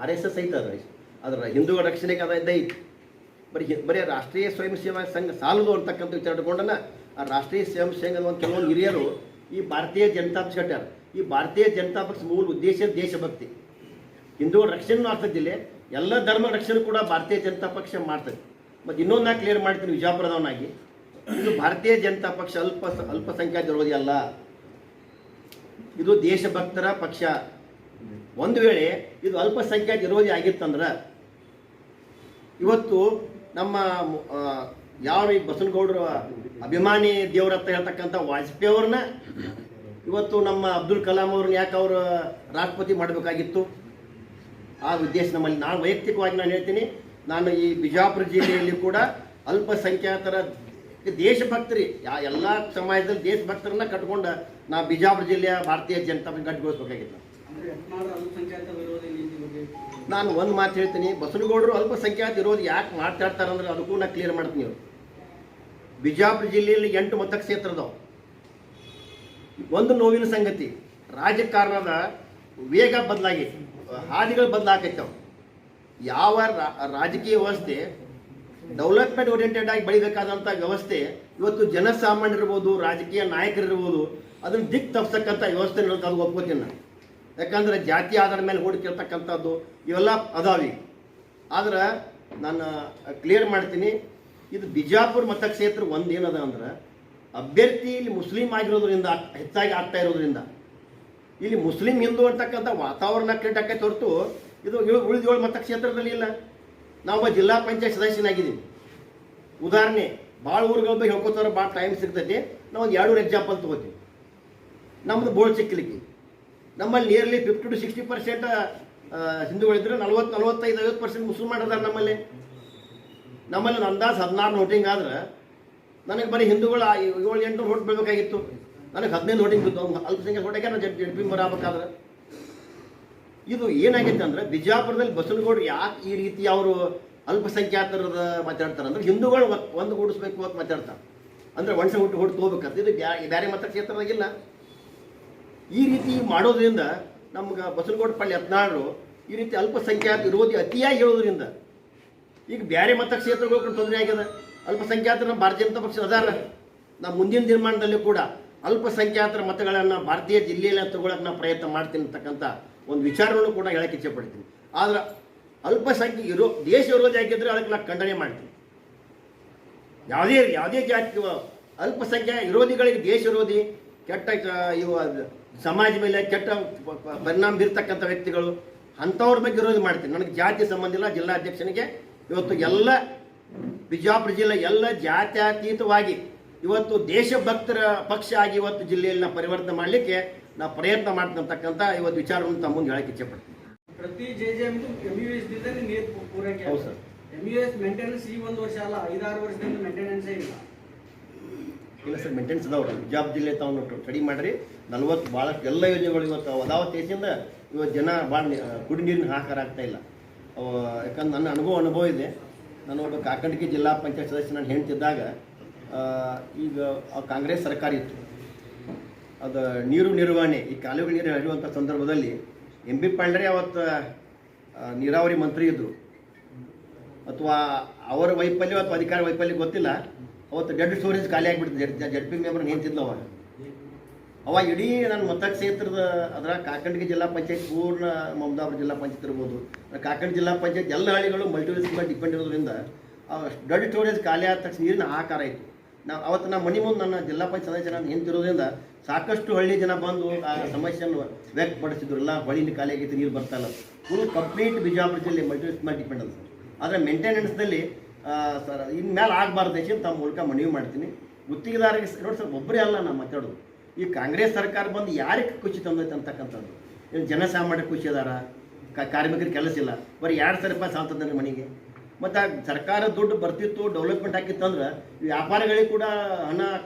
RSS ಐತೆ ಅದರ ಹಿಂದೂಗಳ ರಕ್ಷಣೆಗೆ ಅದ ಐತಿ. ಬರೀ ರಾಷ್ಟ್ರೀಯ ಸ್ವಯಂ ಸೇವಾ ಸಂಘ ಸಾಲದು ಅಂತಕ್ಕಂಥ ವಿಚಾರ ಇಟ್ಕೊಂಡನ ಆ ರಾಷ್ಟ್ರೀಯ ಸ್ವಯಂ ಸಂಘದ ಒಂದು ಕೆಲವೊಂದು ಹಿರಿಯರು ಈ ಭಾರತೀಯ ಜನತಾ ಪಕ್ಷ ಕಟ್ಟಾರ. ಈ ಭಾರತೀಯ ಜನತಾ ಪಕ್ಷ ಮೂಲ ಉದ್ದೇಶ ದೇಶಭಕ್ತಿ, ಹಿಂದೂಗಳ ರಕ್ಷಣೆನೂ ಆಗ್ತದಿಲ್ಲ, ಎಲ್ಲ ಧರ್ಮ ರಕ್ಷಣೆ ಕೂಡ ಭಾರತೀಯ ಜನತಾ ಪಕ್ಷ ಮಾಡ್ತದೆ. ಮತ್ತು ಇನ್ನೊಂದು ನಾ ಕ್ಲಿಯರ್ ಮಾಡ್ತೀನಿ ವಿಜಯಪುರದವನಾಗಿ, ಇದು ಭಾರತೀಯ ಜನತಾ ಪಕ್ಷ ಅಲ್ಪಸಂಖ್ಯಾತ ವಿರೋಧಿ ಅಲ್ಲ, ಇದು ದೇಶಭಕ್ತರ ಪಕ್ಷ. ಒಂದು ವೇಳೆ ಇದು ಅಲ್ಪಸಂಖ್ಯಾತ ವಿರೋಧಿ ಆಗಿತ್ತಂದ್ರೆ ಇವತ್ತು ನಮ್ಮ ಯಾವ ಈ ಬಸವನಗೌಡರ ಅಭಿಮಾನಿ ದೇವರತ್ತ ಹೇಳ್ತಕ್ಕಂಥ ವಾಜಪೇಯಿ ಅವ್ರನ್ನ ಇವತ್ತು ನಮ್ಮ ಅಬ್ದುಲ್ ಕಲಾಂ ಅವ್ರನ್ನ ಯಾಕೆ ಅವರು ರಾಷ್ಟ್ರಪತಿ ಮಾಡಬೇಕಾಗಿತ್ತು? ಆ ಉದ್ದೇಶ ನಮ್ಮಲ್ಲಿ. ನಾನು ವೈಯಕ್ತಿಕವಾಗಿ ನಾನು ಹೇಳ್ತೀನಿ, ನಾನು ಈ ಬಿಜಾಪುರ ಜಿಲ್ಲೆಯಲ್ಲಿ ಕೂಡ ಅಲ್ಪಸಂಖ್ಯಾತರ ದೇಶಭಕ್ತರಿ ಎಲ್ಲ ಸಮಾಜದಲ್ಲಿ ದೇಶಭಕ್ತರನ್ನ ಕಟ್ಕೊಂಡ ನಾ ಬಿಜಾಪುರ ಜಿಲ್ಲೆಯ ಭಾರತೀಯ ಜನತಾ ಪಕ್ಷ ಗಟ್ಟಿಗೊಳಿಸ್ಬೇಕಾಗಿತ್ತು. ನಾನು ಒಂದು ಮಾತು ಹೇಳ್ತೀನಿ, ಬಸವನಗೌಡರು ಅಲ್ಪಸಂಖ್ಯಾತ ವಿರೋಧಿ ಯಾಕೆ ಮಾತಾಡ್ತಾರಂದ್ರೆ ಅದಕ್ಕೂ ನಾ ಕ್ಲಿಯರ್ ಮಾಡ್ತೀನಿ. ಅವರು ಬಿಜಾಪುರ ಜಿಲ್ಲೆಯಲ್ಲಿ 8 ಮತಕ್ಷೇತ್ರ ಅದಾವ. ಒಂದು ನೋವಿನ ಸಂಗತಿ, ರಾಜಕಾರಣದ ವೇಗ ಬದಲಾಗೈತಿ, ಹಾದಿಗಳು ಬದಲಾಗೈತವ. ಯಾವ ರಾಜಕೀಯ ವ್ಯವಸ್ಥೆ ಡೆವಲಪ್ಮೆಂಟ್ ಓರಿಯೆಂಟೆಡ್ ಆಗಿ ಬೆಳಿಬೇಕಾದಂಥ ವ್ಯವಸ್ಥೆ ಇವತ್ತು ಜನಸಾಮಾನ್ಯರಿರ್ಬೋದು, ರಾಜಕೀಯ ನಾಯಕರಿರ್ಬೋದು, ಅದನ್ನು ದಿಕ್ಕು ತಪ್ಪಿಸ್ತಕ್ಕಂಥ ವ್ಯವಸ್ಥೆ ನಡೆದು ಅದು ಒಪ್ಕೋತೀನಿ ನಾನು. ಯಾಕಂದ್ರೆ ಜಾತಿ ಆಧಾರದ ಮೇಲೆ ಹೂಡಿಕೆರ್ತಕ್ಕಂಥದ್ದು ಇವೆಲ್ಲ ಅದಾವಿ. ಆದ್ರೆ ನಾನು ಕ್ಲಿಯರ್ ಮಾಡ್ತೀನಿ, ಇದು ಬಿಜಾಪುರ ಮತಕ್ಷೇತ್ರ ಒಂದು ಏನದ ಅಂದ್ರೆ ಅಭ್ಯರ್ಥಿ ಇಲ್ಲಿ ಮುಸ್ಲಿಂ ಆಗಿರೋದ್ರಿಂದ ಹೆಚ್ಚಾಗಿ ಆಗ್ತಾ ಇರೋದ್ರಿಂದ ಇಲ್ಲಿ ಮುಸ್ಲಿಂ ಹಿಂದೂ ಅಂತಕ್ಕಂಥ ವಾತಾವರಣ ಕ್ರಿಯೇಟ್ ಆಕೈತೆ ಹೊರತು ಇದು ಉಳಿದ 7 ಮತಕ್ಷೇತ್ರದಲ್ಲಿ ಇಲ್ಲ. ನಾವು ಜಿಲ್ಲಾ ಪಂಚಾಯತ್ ಸದಸ್ಯನಾಗಿದ್ದೀವಿ. ಉದಾಹರಣೆ ಭಾಳ ಊರುಗಳ ಬಗ್ಗೆ ಹೇಳ್ಕೊತಾರೆ, ಭಾಳ ಟೈಮ್ ಸಿಗ್ತೈತಿ. ನಾವು ಒಂದು 2 ಎಕ್ಸಾಂಪಲ್ ತೊಗೋತೀವಿ. ನಮ್ಮದು ಬೋರ್ಡ್ ಸಿಕ್ಕಲಿಕ್ಕೆ ನಮ್ಮಲ್ಲಿ ನಿಯರ್ಲಿ 50 to 60% ಹಿಂದೂಗಳಿದ್ರೆ 40-45-50% ಮುಸ್ಲಿಮಾನ್ ಅದಾರ ನಮ್ಮಲ್ಲಿ. ಒಂದು ಅಂದಾಜು 16 ವೋಟಿಂಗ್ ಆದ್ರೆ ನನಗೆ ಬರೀ ಹಿಂದೂಗಳು 7-8 ವೋಟ್ ಬೀಳಬೇಕಾಗಿತ್ತು. ನನಗೆ 15 ವೋಟಿಂಗ್ ಬಿದ್ದು ಅಲ್ಪಸಂಖ್ಯಾತ ವೋಟಿಗೆ ನಾನು ಜಡ್ಪಿ ಬರಬೇಕಾದ್ರೆ. ಇದು ಏನಾಗೈತೆ ಅಂದ್ರೆ ಬಿಜಾಪುರದಲ್ಲಿ ಬಸವನಗೌಡರು ಯಾಕೆ ಈ ರೀತಿ ಅವರು ಅಲ್ಪಸಂಖ್ಯಾತರದ ಮಾತಾಡ್ತಾರೆ ಅಂದ್ರೆ ಹಿಂದೂಗಳು ಒಂದು ಗೂಡಿಸ್ಬೇಕು ಅಂತ ಮಾತಾಡ್ತಾರೆ. ಅಂದ್ರೆ ಒಣಸೆ ಹುಟ್ಟು ತಗೋಬೇಕಂತ. ಇದು ಬೇರೆ ಮತಕ್ಷೇತ್ರದಾಗಿಲ್ಲ. ಈ ರೀತಿ ಮಾಡೋದ್ರಿಂದ ನಮ್ಗೆ ಬಸವನಗೌಡ ಪಳ್ಳಿ ಯತ್ನಾಳರು ಈ ರೀತಿ ಅಲ್ಪಸಂಖ್ಯಾತ ವಿರೋಧಿ ಅತಿಯಾಗಿ ಹೇಳೋದ್ರಿಂದ ಈಗ ಬೇರೆ ಮತಕ್ಷೇತ್ರಗಳು ತೊಂದರೆ ಆಗ್ಯದ. ಅಲ್ಪಸಂಖ್ಯಾತರ ನಮ್ಮ ಭಾರತೀಯ ಜನತಾ ಪಕ್ಷ ಅದಾರ. ನಾವು ಮುಂದಿನ ದಿನಮಾನದಲ್ಲಿ ಕೂಡ ಅಲ್ಪಸಂಖ್ಯಾತರ ಮತಗಳನ್ನು ಭಾರತೀಯ ಜಿಲ್ಲೆಯಲ್ಲಿ ತಗೊಳಕ್ಕೆ ನಾನು ಪ್ರಯತ್ನ ಮಾಡ್ತೀನಿ ಅಂತಕ್ಕಂಥ ಒಂದು ವಿಚಾರವನ್ನು ಕೂಡ ಹೇಳಕ್ಕೆ ಇಚ್ಛೆಪಡ್ತೀನಿ. ಆದ್ರೆ ಅಲ್ಪಸಂಖ್ಯೆ ದೇಶ ವಿರೋಧಿ ಆಗಿದ್ದರೆ ಅದಕ್ಕೆ ನಾನು ಖಂಡನೆ ಮಾಡ್ತೀನಿ. ಯಾವುದೇ ಜಾತಿ ಅಲ್ಪಸಂಖ್ಯಾ ವಿರೋಧಿಗಳಿಗೆ ದೇಶ ವಿರೋಧಿ ಕೆಟ್ಟ ಇವು ಸಮಾಜ ಮೇಲೆ ಕೆಟ್ಟ ಪರಿಣಾಮ ಬೀರ್ತಕ್ಕಂಥ ವ್ಯಕ್ತಿಗಳು ಅಂಥವ್ರ ಬಗ್ಗೆ ವಿರೋಧ ಮಾಡ್ತೀನಿ. ನನಗೆ ಜಾತಿ ಸಂಬಂಧ ಇಲ್ಲ. ಜಿಲ್ಲಾಧ್ಯಕ್ಷನಿಗೆ ಇವತ್ತು ಎಲ್ಲ ಬಿಜಾಪುರ ಜಿಲ್ಲೆ ಎಲ್ಲ ಜಾತ್ಯತೀತವಾಗಿ ಇವತ್ತು ದೇಶಭಕ್ತರ ಪಕ್ಷ ಆಗಿ ಇವತ್ತು ಜಿಲ್ಲೆಯಲ್ಲಿ ನಾವು ಪರಿವರ್ತನೆ ಮಾಡಲಿಕ್ಕೆ ನಾವು ಪ್ರಯತ್ನ ಮಾಡ್ತಕ್ಕಂಥ ಇವತ್ತು ವಿಚಾರವನ್ನು ತಮ್ಮ ಮುಂದೆ ಹೇಳಕ್ಕೆ ಇಚ್ಛೆಪಡ್ತೀನಿ. ಪ್ರತಿ JJM MUS ದಿಂದಲೇ ನೀರು ಪೂರೈಕೆ. ಹೌದು ಸರ್. MUS ಮೇಂಟೆನೆನ್ಸ್ ಈ 1 ವರ್ಷ ಅಲ್ಲ, 5-6 ವರ್ಷದಿಂದ ಮೇಂಟೆನೆನ್ಸೇ ಇಲ್ಲ. ಇಲ್ಲ ಸರ್, ಮೇಂಟೆನೆನ್ಸ್ ಅದಾವ್ರಿ. ಬಿಜಾಪುರ ಜಿಲ್ಲೆ ತಾವು ಸ್ಟಡಿ ಮಾಡಿರಿ. 40 ಭಾಳಷ್ಟು ಎಲ್ಲ ಯೋಜನೆಗಳು ಇವತ್ತು ಅದಾವತ್ ದೇಶದಿಂದ ಇವತ್ತು ಜನ ಭಾಳ ಕುಡಿ ನೀರಿನ ಹಾಕಾರ ಆಗ್ತಾ ಇಲ್ಲ. ಯಾಕಂದ್ರೆ ನನ್ನ ಅನುಭವ ಇದೆ. ನಾನು ಒಬ್ಬ ಕಾಕಂಡಕಿ ಜಿಲ್ಲಾ ಪಂಚಾಯತ್ ಸದಸ್ಯ ನಾನು ಹೇಳ್ತಿದ್ದಾಗ ಈಗ ಕಾಂಗ್ರೆಸ್ ಸರ್ಕಾರ ಇತ್ತು. ಅದು ನೀರು ನಿರ್ವಹಣೆ, ಈ ಕಾಲುವೆ ನೀರು ಹರಿಯುವಂಥ ಸಂದರ್ಭದಲ್ಲಿ MB ಪಾಂಡ್ರೆ ಅವತ್ತು ನೀರಾವರಿ ಮಂತ್ರಿ ಇದ್ದರು. ಅಥವಾ ಅವರ ವೈಫಲ್ಯ ಅಥವಾ ಅಧಿಕಾರ ವೈಫಲ್ಯ ಗೊತ್ತಿಲ್ಲ. ಅವತ್ತು ಡೆಡ್ ಸ್ಟೋರೇಜ್ ಖಾಲಿ ಆಗಿಬಿಡ್ತದೆ. JP ಮೆಂಬರ್ ನಿಂತಿದ್ಲು ಅವಾಗ ಇಡೀ ನನ್ನ ಮತಕ್ಷೇತ್ರದ ಅದರ ಕಾಕಂಡಗಿ ಜಿಲ್ಲಾ ಪಂಚಾಯತ್ ಪೂರ್ಣ ಮಮದಾಪುರ ಜಿಲ್ಲಾ ಪಂಚಾಯತ್ ಇರ್ಬೋದು, ಕಾಕಂಡ ಜಿಲ್ಲಾ ಪಂಚಾಯತ್ ಎಲ್ಲ ಹಳ್ಳಿಗಳು ಮಲ್ಟಿವೇಸ್ ಮೇಲೆ ಡಿಪೆಂಡ್ ಇರೋದ್ರಿಂದ ಡೆಡ್ ಸ್ಟೋರೇಜ್ ಖಾಲಿ ಆದ ತಕ್ಷಣ ನೀರಿನ ಆಕಾರ ಆಯಿತು. ನಾವು ಅವತ್ತು ನಮ್ಮ ಮನೆ ಮುಂದೆ ನನ್ನ ಜಿಲ್ಲಾ ಪಂಚಾಯತ್ ಸದಸ್ಯ ನಾನು ನಿಂತಿರೋದ್ರಿಂದ ಸಾಕಷ್ಟು ಹಳ್ಳಿ ಜನ ಬಂದು ಆ ಸಮಸ್ಯೆಯನ್ನು ವ್ಯಕ್ತಪಡಿಸಿದ್ರು. ಎಲ್ಲ ಹೊಳಿನ ಖಾಲಿ ಆಗೈತೆ, ನೀರು ಬರ್ತಾ ಇಲ್ಲ. ಫುಲ್ ಕಂಪ್ಲೀಟ್ ಬಿಜಾಪುರ ಜಿಲ್ಲೆ ಮಲ್ಟಿವೇಸ್ ಮೇಲೆ ಡಿಪೆಂಡ್ ಅದ ಸರ್. ಆದರೆ ಮೇಂಟೆನೆನ್ಸ್ದಲ್ಲಿ ಸರ್ ಇನ್ಮೇಲೆ ಆಗಬಾರ್ದು ಅಂತ ತಮ್ಮ ಮೂಲಕ ಮನವಿ ಮಾಡ್ತೀನಿ. ಗುತ್ತಿಗೆದಾರಿಗೆ ನೋಡಿ ಸರ್, ಒಬ್ಬರೇ ಅಲ್ಲ ನಾವು ಮಾತಾಡೋದು. ಈ ಕಾಂಗ್ರೆಸ್ ಸರ್ಕಾರ ಬಂದು ಯಾರಿಗೆ ಖುಷಿ ತಂದೈತೆ ಅಂತಕ್ಕಂಥದ್ದು. ಏನು ಜನಸಾಮಾನ್ಯ ಖುಷಿ ಅದಾರ, ಕಾರ್ಮಿಕರಿಗೆ ಕೆಲಸ ಇಲ್ಲ, ಬರೀ 2,000 ರೂಪಾಯಿ ಸಾಲ್ತಂದ್ರೆ ಮನೆಗೆ. ಮತ್ತು ಆ ಸರ್ಕಾರ ದುಡ್ಡು ಬರ್ತಿತ್ತು, ಡೆವಲಪ್ಮೆಂಟ್ ಆಗಿತ್ತು ಅಂದ್ರೆ ವ್ಯಾಪಾರಿಗಳಿಗೆ ಕೂಡ ಹಣ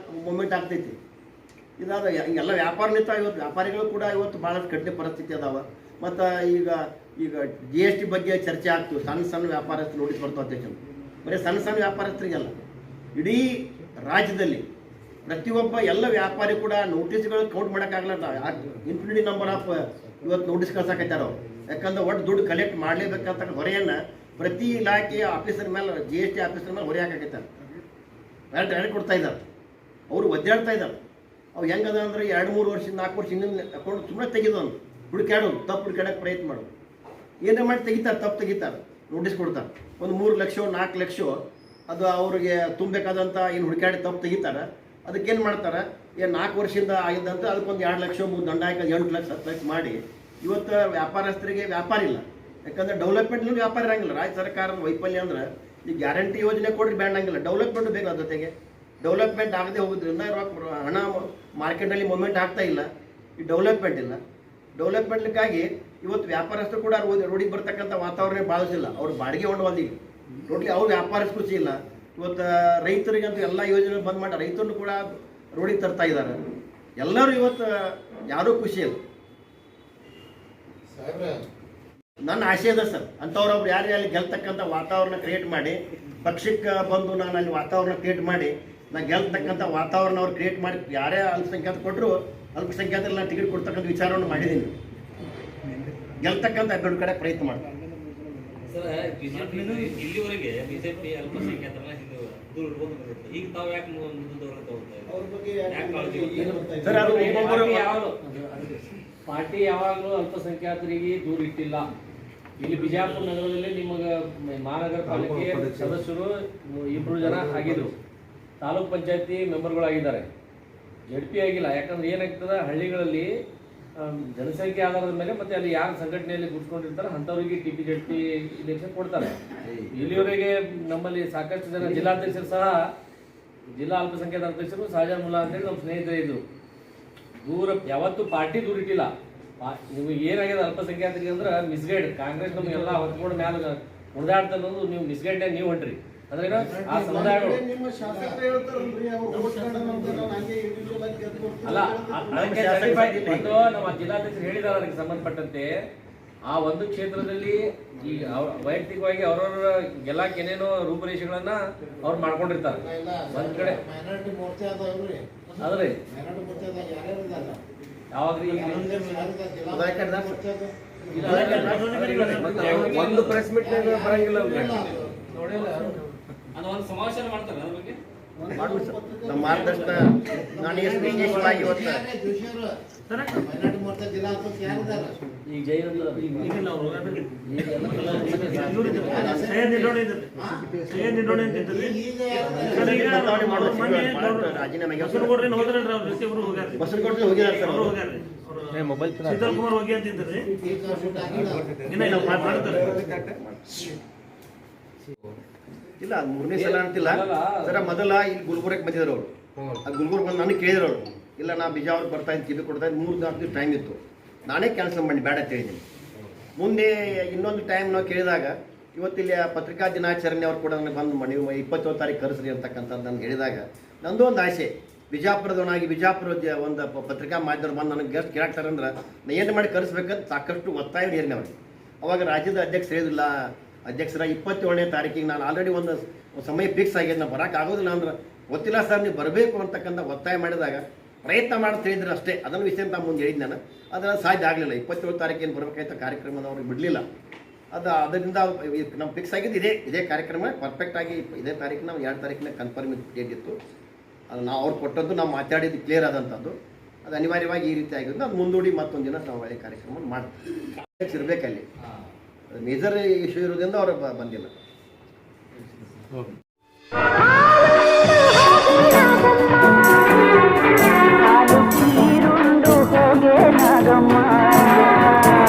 ಮೂಮೆಂಟ್ ಆಗ್ತೈತಿ. ಇದಾದ ಎಲ್ಲ ವ್ಯಾಪಾರ ನಿಂತ ಇವತ್ತು ವ್ಯಾಪಾರಿಗಳು ಕೂಡ ಇವತ್ತು ಭಾಳಷ್ಟು ಕಠಿಣ ಪರಿಸ್ಥಿತಿ ಅದಾವ. ಮತ್ತು ಈಗ GST ಬಗ್ಗೆ ಚರ್ಚೆ ಆಗ್ತು. ಸಣ್ಣ ವ್ಯಾಪಾರಸ್ಥರು ನೋಟಿಸ್ ಬರ್ತಾವ ಅಧ್ಯಕ್ಷ. ಬರೀ ಸಣ್ಣ ವ್ಯಾಪಾರಸ್ಥರಿಗೆಲ್ಲ ಇಡೀ ರಾಜ್ಯದಲ್ಲಿ ಪ್ರತಿಯೊಬ್ಬ ಎಲ್ಲ ವ್ಯಾಪಾರಿ ಕೂಡ ನೋಟಿಸ್ಗಳು ಕೌಂಟ್ ಮಾಡೋಕ್ಕಾಗಲ್ಲ. ಇನ್ಫಿನಿಟಿ ನಂಬರ್ ಆಫ್ ಇವತ್ತು ನೋಟಿಸ್ ಕಳ್ಸಕೈತಾರ ಅವ್ರು. ಯಾಕಂದ್ರೆ ಒಟ್ಟು ದುಡ್ಡು ಕಲೆಕ್ಟ್ ಮಾಡಲೇಬೇಕಂತ ಹೊರೆಯನ್ನು ಪ್ರತಿ ಇಲಾಖೆಯ ಆಫೀಸರ್ ಮೇಲೆ GST ಆಫೀಸರ್ ಮೇಲೆ ಹೊರೆ ಹಾಕಾಕೈತಾರೆ. ಡೈರೆಕ್ಟ್ ಕೊಡ್ತಾ ಇದ್ದಾರೆ. ಅವರು ಒದ್ದಾಡ್ತಾ ಇದ್ದಾರೆ. ಅವು ಹೆಂಗದ ಅಂದ್ರೆ 2-3 ವರ್ಷ 4 ವರ್ಷ ಹಿಂದಿನ ಅಕೌಂಟ್ ಸುಮ್ಮನೆ ತೆಗೆದವನು ಹುಡುಕಾಡೋದು, ತಪ್ಪು ಹುಡುಕಾಡಕ್ಕೆ ಪ್ರಯತ್ನ ಮಾಡೋದು. ಏನೇ ಮಾಡಿ ತೆಗಿತಾರೆ, ತಪ್ಪು ತೆಗಿತಾರೆ, ನೋಟಿಸ್ ಕೊಡ್ತಾರೆ. ಒಂದು 3 ಲಕ್ಷ 4 ಲಕ್ಷ ಅದು ಅವ್ರಿಗೆ ತುಂಬಬೇಕಾದಂಥ ಏನು ಹುಡುಕಾಡಿ ತಪ್ಪು ತೆಗಿತಾರೆ. ಅದಕ್ಕೇನು ಮಾಡ್ತಾರೆ, ಏನು 4 ವರ್ಷದಿಂದ ಆಗಿದ್ದಂತ ಅದಕ್ಕೊಂದು 2 ಲಕ್ಷ 3 ದಂಡ ಹಾಕಿ 8 ಲಕ್ಷ 10 ಲಕ್ಷ ಮಾಡಿ ಇವತ್ತು ವ್ಯಾಪಾರಸ್ಥರಿಗೆ ವ್ಯಾಪಾರ ಇಲ್ಲ. ಯಾಕಂದ್ರೆ ಡೆವಲಪ್ಮೆಂಟ್ನಲ್ಲಿ ವ್ಯಾಪಾರ ಇರಂಗಿಲ್ಲ. ರಾಜ್ಯ ಸರ್ಕಾರದ ವೈಫಲ್ಯ ಅಂದ್ರೆ ಈ ಗ್ಯಾರಂಟಿ ಯೋಜನೆ ಕೊಡ್ರಿ ಬ್ಯಾಂಡ್ ಹಂಗಿಲ್ಲ, ಡೆವಲಪ್ಮೆಂಟ್ ಬೇಕು. ಅದ್ರ ಜೊತೆಗೆ ಡೆವಲಪ್ಮೆಂಟ್ ಆಗದೆ ಹೋಗೋದ್ರಿಂದ ಹಣ ಮಾರ್ಕೆಟಲ್ಲಿ ಮೂವ್ಮೆಂಟ್ ಆಗ್ತಾ ಇಲ್ಲ. ಈ ಡೆವಲಪ್ಮೆಂಟ್ ಇಲ್ಲ. ಡೆವಲಪ್ಮೆಂಟ್ಲಿಕ್ಕಾಗಿ ಇವತ್ತು ವ್ಯಾಪಾರಸ್ಥರು ಕೂಡ ರೋಡಿಗೆ ಬರ್ತಕ್ಕಂಥ ವಾತಾವರಣ ಬಾಳಿಸಿಲ್ಲ. ಅವ್ರು ಬಾಡಿಗೆ ಹೊಂಡವಲ್ಲಿಗೆ ಟೋಟ್ಲಿ ಅವ್ರು ವ್ಯಾಪಾರಸ್ಥರು ಖುಷಿ ಇಲ್ಲ. ಇವತ್ತು ರೈತರಿಗಂತೂ ಎಲ್ಲ ಯೋಜನೆ ಬಂದ್ ಮಾಡಿ ರೈತರನ್ನು ಕೂಡ ರೋಡಿಗೆ ತರ್ತಾ ಇದ್ದಾರೆ. ಎಲ್ಲರೂ ಇವತ್ತು ಯಾರೂ ಖುಷಿ ಇಲ್ಲ. ನನ್ನ ಆಸೆ ಅದ ಸರ್, ಅಂಥವ್ರೊಬ್ರು ಯಾರು ಅಲ್ಲಿ ಗೆಲ್ತಕ್ಕಂಥ ವಾತಾವರಣ ಕ್ರಿಯೇಟ್ ಮಾಡಿ, ಪಕ್ಷಕ್ಕೆ ಬಂದು ನಾನು ಅಲ್ಲಿ ವಾತಾವರಣ ಕ್ರಿಯೇಟ್ ಮಾಡಿ ನಾನು ಗೆಲ್ತಕ್ಕಂಥ ವಾತಾವರಣ ಅವ್ರು ಕ್ರಿಯೇಟ್ ಮಾಡಿ ಯಾರೇ ಅಲ್ಪಸಂಖ್ಯಾತ ಕೊಟ್ಟರು ಅಲ್ಪಸಂಖ್ಯಾತರಲ್ಲಿ ನಾನು ಟಿಕೆಟ್ ಕೊಡ್ತಕ್ಕಂಥ ವಿಚಾರವನ್ನು ಮಾಡಿದ್ದೀನಿ. ಗೆಲ್ತಕ್ಕಂಥ ದೊಡ್ಡ ಕಡೆ ಪ್ರಯತ್ನ ಮಾಡ್ತೀನಿ ಸರ್. ಇಲ್ಲಿವರೆಗೆ ಬಿಜೆಪಿ ಅಲ್ಪಸಂಖ್ಯಾತರನ್ನ ದೂರ ಇಟ್ಕೊಂಡು ಬಂದಿತ್ತು. ಈಗ ತಾವು ಯಾಕೆ ಸರ್, ಅದು ಒಬ್ಬೊಬ್ಬರು ಪಾರ್ಟಿ ಯಾವಾಗಲೂ ಅಲ್ಪಸಂಖ್ಯಾತರಿಗೆ ದೂರ ಇಟ್ಟಿಲ್ಲ. ಇಲ್ಲಿ ಬಿಜಾಪುರ ನಗರದಲ್ಲಿ ನಿಮಗೆ ಮಹಾನಗರ ಪಾಲಿಕೆ ಸದಸ್ಯರು 2 ಜನ ಆಗಿದ್ರು, ತಾಲೂಕ್ ಪಂಚಾಯತಿ ಮೆಂಬರ್ಗಳಾಗಿದ್ದಾರೆ, ZP ಆಗಿಲ್ಲ. ಯಾಕಂದ್ರೆ ಏನಾಗ್ತದೆ, ಹಳ್ಳಿಗಳಲ್ಲಿ ಜನಸಂಖ್ಯೆ ಆಧಾರದ ಮೇಲೆ ಮತ್ತೆ ಅಲ್ಲಿ ಯಾರು ಸಂಘಟನೆಯಲ್ಲಿ ಗುರ್ಸ್ಕೊಂಡಿರ್ತಾರೆ ಅಂಥವ್ರಿಗೆ TP ZP ಇಲೆಕ್ಷನ್ ಕೊಡ್ತಾರೆ. ಇಲ್ಲಿವರೆಗೆ ನಮ್ಮಲ್ಲಿ ಸಾಕಷ್ಟು ಜನ ಜಿಲ್ಲಾಧ್ಯಕ್ಷರು ಸಹ, ಜಿಲ್ಲಾ ಅಲ್ಪಸಂಖ್ಯಾತ ಅಧ್ಯಕ್ಷರು ಸಹಜಾನ್ ಮುಲ್ಲಾ ಅಂತೇಳಿ ನಮ್ಮ ಸ್ನೇಹಿತರೇ ಇದ್ರು. ದೂರ ಯಾವತ್ತೂ ಪಾರ್ಟಿ ದೂರ ಇಟ್ಟಿಲ್ಲ. ನಿಮಗೆ ಏನಾಗಿದೆ ಅಲ್ಪಸಂಖ್ಯಾತರಿಗೆ ಅಂದ್ರೆ ಮಿಸ್ಗೈಡ್. ಕಾಂಗ್ರೆಸ್ ನಮಗೆಲ್ಲ ಹೊತ್ಕೊಂಡು ಮ್ಯಾಲ ಹೊಡೆದಾಡ್ತಾ ಅನ್ನೋದು ನೀವು ಮಿಸ್ಗೈಡ್ ನೀವು ಹೊಂಟ್ರಿ. ಅಂದ್ರೆ ಆ ಸಮುದಾಯಗಳು ಅಲ್ಲ, ಅದಕ್ಕೆ ನಮ್ಮ ಜಿಲ್ಲಾಧ್ಯಕ್ಷರು ಹೇಳಿದಾರೆ ಅದಕ್ಕೆ ಸಂಬಂಧಪಟ್ಟಂತೆ ಆ ಒಂದು ಕ್ಷೇತ್ರದಲ್ಲಿ ಈಗ ವೈಯಕ್ತಿಕವಾಗಿ ಅವ್ರವ್ರ ಗೆಲ್ಲಕ್ಕೆ ಏನೇನೋ ರೂಪರೇಷೆಗಳನ್ನ ಅವ್ರು ಮಾಡ್ಕೊಂಡಿರ್ತಾರೆ. ಒಂದ್ ಕಡೆ ಅದ್ರಿ ಯಾವಾಗ್ರಿ ಒಂದು ಪ್ರೆಸ್ ಮೀಟ್ ಬರಂಗಿಲ್ಲ. ಅದು ಒಂದು ಸಮಾವೇಶ ಮಾಡ್ತಾರೆ ಅದ್ರ ಬಗ್ಗೆ. ನಮ್ಮ ಮಾರ್ಗದರ್ಶನ ನಾನು ಎಷ್ಟು ವಿಶೇಷವಾಗಿ ಇವತ್ತು ಈಗ ಜಯಂತ ಬದಲಾವಣೆ ಮಾಡೋದು ರಾಜೀನಾಮೆಗೆ ಬಸವನಗುಡಿ ಹೋಗಿದ್ದಾರೆ ಸರ್ ಅವರು. ಕುಮಾರ್ ಹೋಗಿ ಅಂತಿದ್ದಾರೆ ಇಲ್ಲ ಅದು 3ನೇ ಸಲ ಅಂತಿಲ್ಲ ಸರ. ಮೊದಲ ಇಲ್ಲಿ ಗುಲ್ಬರ್ಗಕ್ಕೆ ಬಂದಿದ್ರು ಅವರು. ಅದು ಗುಲ್ಬರ್ಗ ಬಂದು ನನಗೆ ಕೇಳಿದ್ರು ಅವರು, ಇಲ್ಲ ನಾ ಬಿಜಾಪುರ ಬರ್ತಾ ಇದ್ದೀನಿ, ಕಿವಿ ಕೊಡ್ತಾ ಇದ್ದೀನಿ, 3-4 ದಿವಸ ಟೈಮ್ ಇತ್ತು, ನಾನೇ ಕ್ಯಾನ್ಸಲ್ ಮಾಡಿ ಬೇಡ ಅಂತ ಹೇಳಿದ್ದೀನಿ. ಮುಂದೆ ಇನ್ನೊಂದು ಟೈಮ್ ನಾವು ಕೇಳಿದಾಗ ಇವತ್ತಿಲ್ಲಿ ಪತ್ರಿಕಾ ದಿನಾಚರಣೆ ಅವ್ರು ಕೂಡ ನನಗೆ ಬಂದು ನೀವು 27 ತಾರೀಕು ಕರೆಸ್ರಿ ಅಂತಕ್ಕಂಥದ್ದು ನನಗೆ ಹೇಳಿದಾಗ ನಂದು ಒಂದು ಆಸೆ, ಬಿಜಾಪುರದವನಾಗಿ ಬಿಜಾಪುರದ ಒಂದು ಪತ್ರಿಕಾ ಮಾಧ್ಯಮ ಬಂದು ನನಗೆ ಗೆಸ್ಟ್ ಕೇಳ್ತಾರೆ ಅಂದ್ರೆ ನಾ ಏನು ಮಾಡಿ ಕರೆಸ್ಬೇಕಂತ ಸಾಕಷ್ಟು ಒತ್ತಾಯ ನೀರಿನ ಅವ್ರಿಗೆ. ಅವಾಗ ರಾಜ್ಯದ ಅಧ್ಯಕ್ಷರು ಹೇಳಿದಿಲ್ಲ, ಅಧ್ಯಕ್ಷರ 27ನೇ ತಾರೀಕಿಗೆ ನಾನು ಆಲ್ರೆಡಿ ಒಂದು ಸಮಯ ಫಿಕ್ಸ್ ಆಗಿದೆ, ನಾನು ಬರೋಕ್ಕಾಗೋದಿಲ್ಲ ಅಂದ್ರೆ ಗೊತ್ತಿಲ್ಲ ಸರ್ ನೀವು ಬರಬೇಕು ಅಂತಕ್ಕಂಥ ಒತ್ತಾಯ ಮಾಡಿದಾಗ ಪ್ರಯತ್ನ ಮಾಡಿ ತಿಳಿದ್ರು ಅಷ್ಟೇ. ಅದನ್ನು ವಿಷಯ ಅಂತ ಮುಂದೆ ಹೇಳಿದ್ದು ನಾನು, ಅದನ್ನು ಸಾಧ್ಯ ಆಗಲಿಲ್ಲ. 27 ತಾರೀಕೇನು ಬರಬೇಕಾಯ್ತ ಕಾರ್ಯಕ್ರಮದ ಅವ್ರಿಗೆ ಬಿಡಲಿಲ್ಲ. ಅದರಿಂದ ನಾವು ಫಿಕ್ಸ್ ಆಗಿದ್ದು ಇದೇ ಕಾರ್ಯಕ್ರಮ ಪರ್ಫೆಕ್ಟಾಗಿ ಇದೇ ತಾರೀಕು ನಾವು 2 ತಾರೀಕಿನ ಕನ್ಫರ್ಮ್ ಡೇಟ್ ಇತ್ತು. ಅದು ನಾವು ಅವ್ರು ಕೊಟ್ಟದ್ದು ನಾವು ಮಾತಾಡಿದ್ದು ಕ್ಲಿಯರ್ ಆದಂಥದ್ದು. ಅದು ಅನಿವಾರ್ಯವಾಗಿ ಈ ರೀತಿ ಆಗಿದ್ದು ಅದು ಮುಂದೂಡಿ ಮತ್ತೊಂದು ದಿನ ನಾವು ಒಳ್ಳೆ ಕಾರ್ಯಕ್ರಮ ಮಾಡ್ತೀವಿ. ಇರಬೇಕಲ್ಲಿ ಮೇಜರ್ ಇಶ್ಯೂ ಇರೋದ್ರಿಂದ ಅವರು ಬಂದಿಲ್ಲ.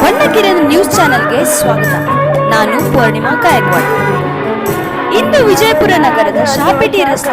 ಬಣ್ಣಕಿರಣ ನ್ಯೂಸ್ ಚಾನೆಲ್ಗೆ ಸ್ವಾಗತ. ನಾನು ಪೂರ್ಣಿಮಾ ಗಾಯಕ್ವಾಡ್. ಇಂದು ವಿಜಯಪುರ ನಗರದ ಶಾಪೇಟೆ ರಸ್ತೆ